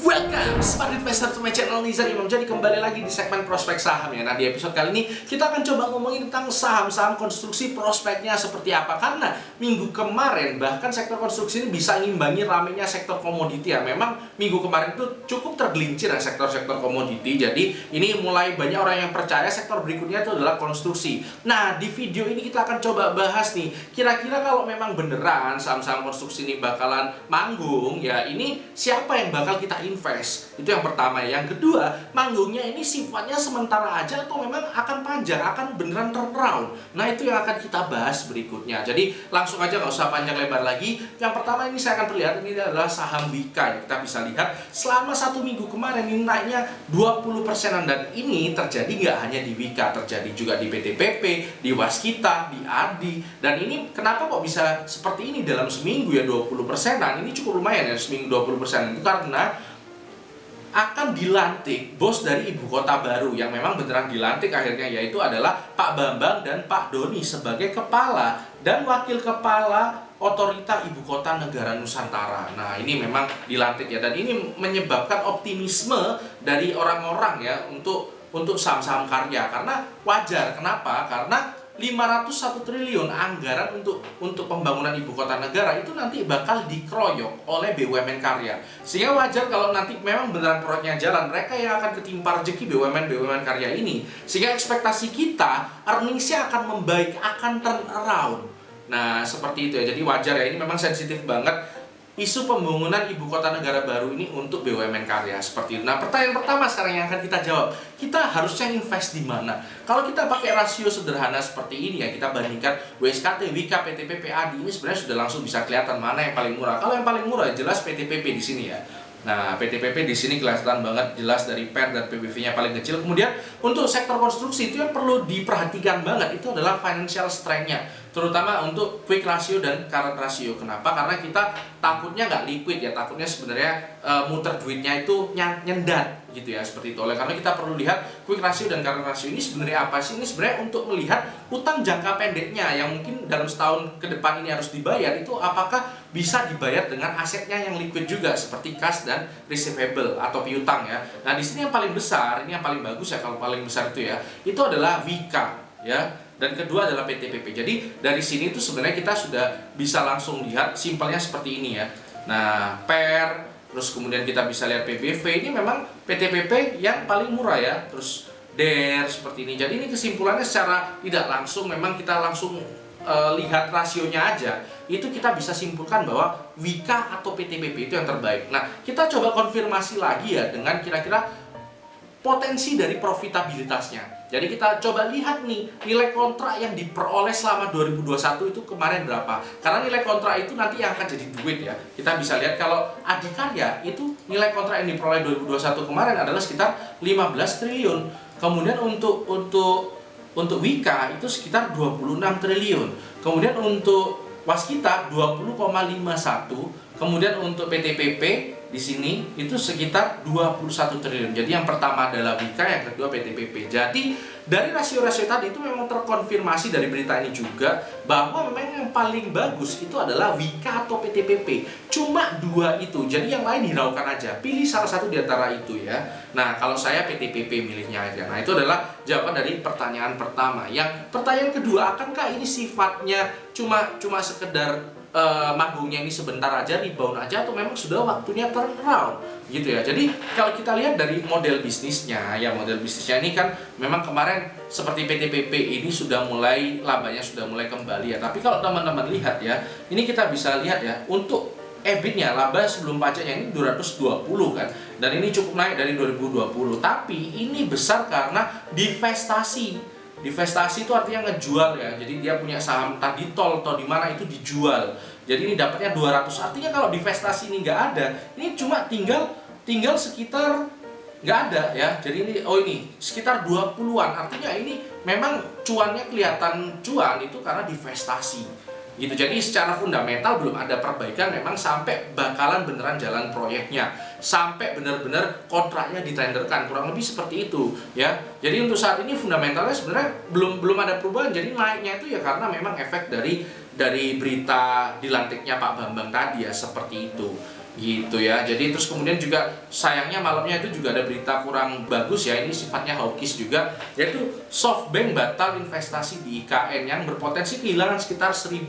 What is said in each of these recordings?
Welcome, smart investor to my channel, Nizar Imam. Jadi kembali lagi di segmen prospek saham ya. Nah, di episode kali ini kita akan coba ngomongin tentang saham-saham konstruksi, prospeknya seperti apa. Karena minggu kemarin bahkan sektor konstruksi ini bisa ngimbangi ramenya sektor komoditi ya. Memang minggu kemarin itu cukup tergelincir ya sektor-sektor komoditi. Jadi ini mulai banyak orang yang percaya sektor berikutnya itu adalah konstruksi. Nah, di video ini kita akan coba bahas nih, kira-kira kalau memang beneran saham-saham konstruksi ini bakalan manggung ya, ini siapa yang bakal kita invest? Itu yang pertama. Yang kedua, manggungnya ini sifatnya sementara aja atau memang akan panjang, akan beneran turnaround? Nah, itu yang akan kita bahas berikutnya. Jadi langsung aja, nggak usah panjang lebar lagi. Yang pertama ini saya akan perlihatkan, ini adalah saham Wika. Kita bisa lihat selama 1 minggu kemarin ini naiknya 20%-an, dan ini terjadi nggak hanya di Wika, terjadi juga di PTPP, di Waskita, di ADI. Dan ini kenapa kok bisa seperti ini dalam seminggu ya, 20%-an? Ini cukup lumayan ya, seminggu 20%. Itu karena akan dilantik bos dari ibu kota baru, yang memang beneran dilantik akhirnya, yaitu adalah Pak Bambang dan Pak Doni sebagai kepala dan wakil kepala otorita ibu kota negara Nusantara. Nah, ini memang dilantik ya, dan ini menyebabkan optimisme dari orang-orang ya untuk saham-saham karya. Karena wajar, kenapa? Karena 501 triliun anggaran untuk pembangunan ibu kota negara itu nanti bakal dikeroyok oleh BUMN karya. Sehingga wajar kalau nanti memang beneran proyeknya jalan, mereka yang akan ketimpa rezeki BUMN karya ini. Sehingga ekspektasi kita earningsnya akan membaik, akan turn around. Nah, seperti itu ya. Jadi wajar ya, ini memang sensitif banget isu pembangunan ibu kota negara baru ini untuk BUMN karya seperti itu. Nah, pertanyaan pertama sekarang yang akan kita jawab, kita harusnya invest di mana? Kalau kita pakai rasio sederhana seperti ini ya, kita bandingkan WSKT, Wika, PTPP, ADI, ini sebenarnya sudah langsung bisa kelihatan mana yang paling murah. Kalau yang paling murah jelas PTPP di sini ya. Nah, PTPP di sini kelihatan banget jelas dari PER dan PBV-nya paling kecil. Kemudian untuk sektor konstruksi itu yang perlu diperhatikan banget itu adalah financial strength-nya, terutama untuk quick ratio dan current ratio. Kenapa? Karena kita takutnya nggak liquid ya, takutnya sebenarnya muter duitnya itu nyendat gitu ya, seperti itu. Oleh karena kita perlu lihat quick ratio dan current ratio ini sebenarnya apa sih? Ini sebenarnya untuk melihat utang jangka pendeknya yang mungkin dalam setahun ke depan ini harus dibayar, itu apakah bisa dibayar dengan asetnya yang liquid juga seperti cash dan receivable atau piutang ya. Nah, di sini yang paling besar, ini yang paling bagus ya, kalau paling besar itu ya, itu adalah Wika ya. Dan kedua adalah PTPP. Jadi dari sini itu sebenarnya kita sudah bisa langsung lihat simpelnya seperti ini ya. Nah, PER, terus kemudian kita bisa lihat PBV, ini memang PTPP yang paling murah ya. Terus DER seperti ini. Jadi ini kesimpulannya secara tidak langsung, memang kita langsung lihat rasionya aja, itu kita bisa simpulkan bahwa Wika atau PTPP itu yang terbaik. Nah, kita coba konfirmasi lagi ya dengan kira-kira potensi dari profitabilitasnya. Jadi kita coba lihat nih, nilai kontrak yang diperoleh selama 2021 itu kemarin berapa. Karena nilai kontrak itu nanti yang akan jadi duit ya. Kita bisa lihat kalau Adikarya itu nilai kontrak yang diperoleh 2021 kemarin adalah sekitar 15 triliun. Kemudian untuk Wika itu sekitar 26 triliun. Kemudian untuk Waskita 20,51. Kemudian untuk PTPP di sini itu sekitar 21 triliun. Jadi yang pertama adalah Wika, yang kedua PTPP. Jadi dari rasio-rasio tadi itu memang terkonfirmasi dari berita ini juga bahwa memang yang paling bagus itu adalah Wika atau PTPP. Cuma dua itu. Jadi yang lain hiraukan aja. Pilih salah satu di antara itu ya. Nah, kalau saya PTPP milihnya aja. Nah, itu adalah jawaban dari pertanyaan pertama. Yang pertanyaan kedua, akankah ini sifatnya cuma sekedar manggungnya ini sebentar aja, rebound aja, atau memang sudah waktunya turn around gitu ya. Jadi kalau kita lihat dari model bisnisnya ya, model bisnisnya ini kan memang kemarin seperti PTPP ini sudah mulai labanya sudah mulai kembali ya. Tapi kalau teman-teman lihat ya, ini kita bisa lihat ya, untuk EBIT-nya, laba sebelum pajaknya ini 220 kan, dan ini cukup naik dari 2020. Tapi ini besar karena divestasi. Divestasi itu artinya ngejual ya. Jadi dia punya saham tadi tol atau di mana itu dijual. Jadi ini dapatnya 200. Artinya kalau divestasi ini nggak ada, ini cuma tinggal sekitar nggak ada ya. Jadi ini sekitar 20-an. Artinya ini memang cuannya kelihatan cuan itu karena divestasi. Gitu. Jadi secara fundamental belum ada perbaikan memang sampai bakalan beneran jalan proyeknya, sampai benar-benar kontraknya ditenderkan, kurang lebih seperti itu ya. Jadi untuk saat ini fundamentalnya sebenarnya belum ada perubahan. Jadi naiknya itu ya karena memang efek dari dari berita dilantiknya Pak Bambang tadi ya, seperti itu gitu ya. Jadi terus kemudian juga sayangnya malamnya itu juga ada berita kurang bagus ya, ini sifatnya hawkish juga, yaitu SoftBank batal investasi di IKN yang berpotensi kehilangan sekitar 1.500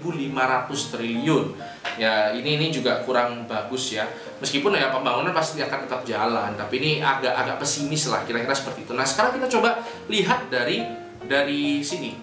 triliun ya. Ini juga kurang bagus ya, meskipun ya pembangunan pasti akan tetap jalan, tapi ini agak pesimis lah kira-kira seperti itu. Nah sekarang kita coba lihat dari sini,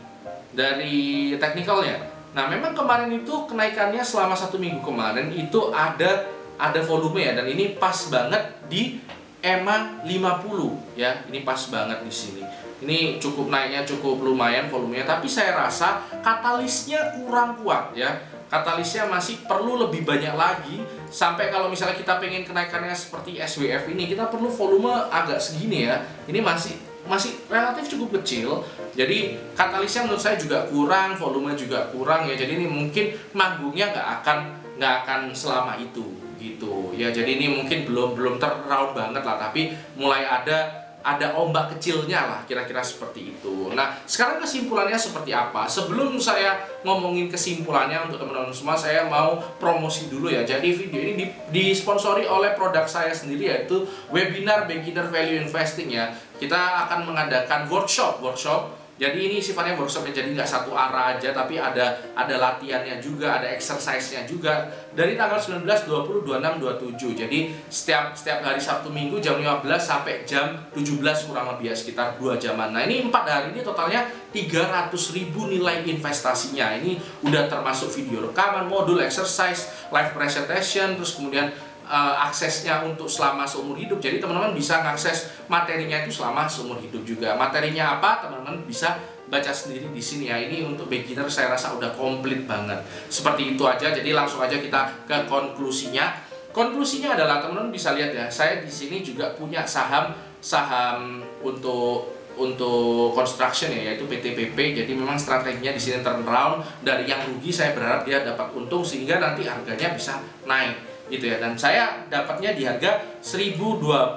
dari teknikalnya. Nah memang kemarin itu kenaikannya selama 1 minggu kemarin itu ada volume ya, dan ini pas banget di EMA 50 ya. Ini pas banget di sini. Ini cukup naiknya cukup lumayan volumenya, tapi saya rasa katalisnya kurang kuat ya. Katalisnya masih perlu lebih banyak lagi, sampai kalau misalnya kita pengen kenaikannya seperti SWF ini, kita perlu volume agak segini ya. Ini masih relatif cukup kecil. Jadi katalisnya menurut saya juga kurang, volume juga kurang ya. Jadi ini mungkin manggungnya nggak akan selama itu gitu ya. Jadi ini mungkin belum terraut banget lah, tapi mulai ada ombak kecilnya lah, kira-kira seperti itu. Nah sekarang kesimpulannya seperti apa? Sebelum saya ngomongin kesimpulannya untuk teman-teman semua, saya mau promosi dulu ya. Jadi video ini disponsori oleh produk saya sendiri, yaitu webinar Beginner Value Investing ya. Kita akan mengadakan workshop. Jadi ini sifatnya workshopnya, jadi nggak satu arah aja, tapi ada latihannya juga, ada exercise-nya juga, dari tanggal 19, 20, 26, 27. Jadi setiap hari Sabtu Minggu jam 15 sampai jam 17 kurang lebih ya, sekitar 2 jaman. Nah ini 4 hari ini totalnya 300.000 nilai investasinya. Ini udah termasuk video rekaman, modul exercise, live presentation, terus kemudian aksesnya untuk selama seumur hidup. Jadi teman-teman bisa mengakses materinya itu selama seumur hidup juga. Materinya apa? Teman-teman bisa baca sendiri di sini ya. Ini untuk beginner saya rasa udah komplit banget. Seperti itu aja. Jadi langsung aja kita ke konklusinya. Konklusinya adalah teman-teman bisa lihat ya, saya di sini juga punya saham untuk construction ya, yaitu PTPP. Jadi memang strateginya di sini turnaround, dari yang rugi saya berharap dia dapat untung sehingga nanti harganya bisa naik gitu ya. Dan saya dapatnya di harga 1020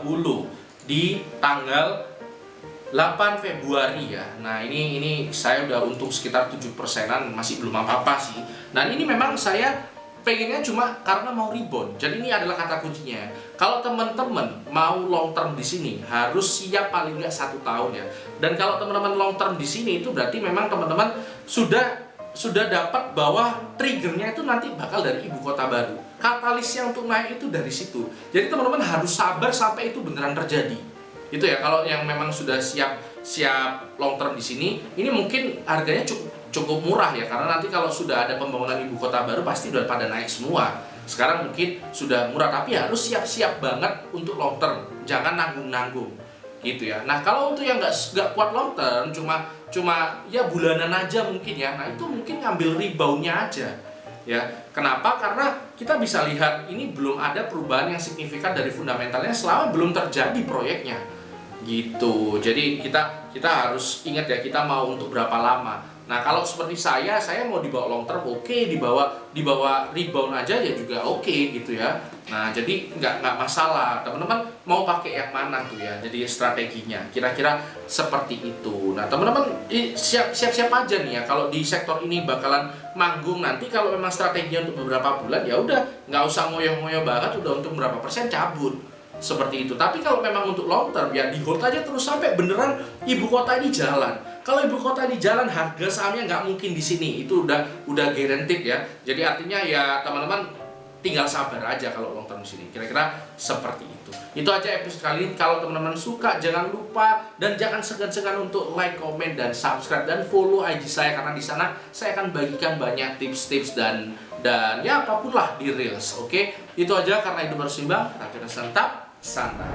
di tanggal 8 Februari ya. Nah ini saya udah untung sekitar 7%-an, masih belum apa-apa sih. Nah ini memang saya pengennya cuma karena mau rebound. Jadi ini adalah kata kuncinya. Kalau teman-teman mau long term di sini harus siap paling nggak 1 tahun ya. Dan kalau teman-teman long term di sini itu berarti memang teman-teman sudah dapat bahwa triggernya itu nanti bakal dari ibu kota baru. Katalisnya untuk naik itu dari situ. Jadi teman-teman harus sabar sampai itu beneran terjadi. Itu ya, kalau yang memang sudah siap long term di sini, ini mungkin harganya cukup murah ya, karena nanti kalau sudah ada pembangunan ibu kota baru pasti udah pada naik semua. Sekarang mungkin sudah murah, tapi harus siap-siap banget untuk long term. Jangan nanggung-nanggung. Gitu ya. Nah, kalau untuk yang nggak kuat long term, cuma ya bulanan aja mungkin ya. Nah, itu mungkin ngambil reboundnya aja. Ya, kenapa? Karena kita bisa lihat ini belum ada perubahan yang signifikan dari fundamentalnya selama belum terjadi proyeknya. Gitu. Jadi kita harus ingat ya, kita mau untuk berapa lama. Nah, kalau seperti saya mau dibawa long term oke, dibawa rebound aja ya juga oke gitu ya. Nah, jadi nggak masalah. Teman-teman mau pakai yang mana tuh ya? Jadi strateginya kira-kira seperti itu. Nah, teman-teman siap-siap aja nih ya. Kalau di sektor ini bakalan manggung nanti, kalau memang strateginya untuk beberapa bulan ya udah, nggak usah ngoyo-ngoyo banget, udah untuk berapa persen cabut. Seperti itu. Tapi kalau memang untuk long term ya di hold aja terus sampai beneran ibu kota ini jalan. Kalau ibu kota ini jalan, harga sahamnya nggak mungkin di sini. Itu udah guaranteed ya. Jadi artinya ya teman-teman tinggal sabar aja kalau long term di sini. Kira-kira seperti itu. Itu aja episode kali ini. Kalau teman-teman suka, jangan lupa dan jangan segan-segan untuk like, comment, dan subscribe dan follow IG saya, karena di sana saya akan bagikan banyak tips-tips dan ya apapun lah di Reels. Oke? Itu aja, karena itu berseimbang, tapi tetap santai.